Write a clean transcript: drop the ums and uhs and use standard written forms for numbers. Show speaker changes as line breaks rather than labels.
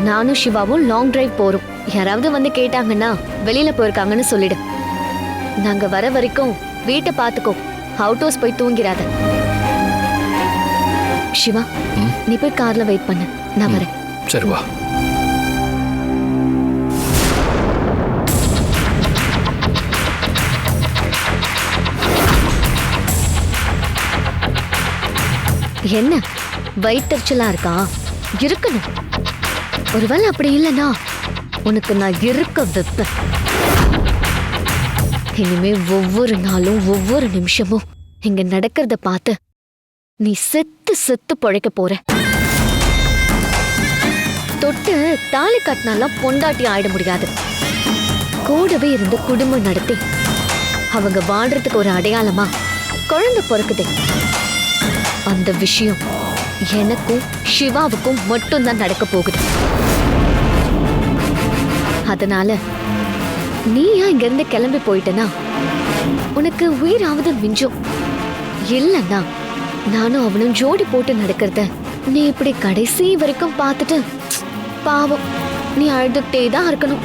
நானும் சிவாவும் long drive போறோம். யாராவது வந்து கேட்டாங்கன்னா வெளியில போயிருக்காங்கன்னு சொல்லிடு. நாங்க வர வரைக்கும் வீட்டை பாத்துக்கோ. அவுட் ஹவுஸ் போய் தூங்கிறாத. சிவா, நீ போய் கார்ல வெயிட் பண்ணு, நான் வரேன்.
சரி வா.
என்ன வயிற்றுச்சலா இருக்கா? இருக்கணும். ஒருவேளை அப்படி இல்லைன்னா உனக்கு நான் இருக்க வைப்பேன். இனிமே ஒவ்வொரு நாளும் ஒவ்வொரு நிமிஷமும் இங்க நடக்கிறத பார்த்து நீ செத்து செத்து பொழைக்க போற. தொட்டு தாலி கட்டினாலாம் பொண்டாட்டி ஆயிட முடியாது. கூடவே இருந்து குடும்பம் நடத்தி அவங்க வாழ்றதுக்கு ஒரு அடையாளமா குழந்தை பிறக்குது. அந்த விஷயம் எனக்கும் சிவாவுக்கும் மட்டும்தான் நடக்க போகுது. அதனால நீயா இங்க இருந்து கிளம்பி போயிட்டனா உனக்கு உயிராவது மிஞ்சும். இல்லன்னா நானும் அவனும் ஜோடி போட்டு நடக்கிறத நீ இப்படி கடைசி வரைக்கும் பார்த்துட்டு பாவம் நீ அழுதுகிட்டே தான் இருக்கணும்.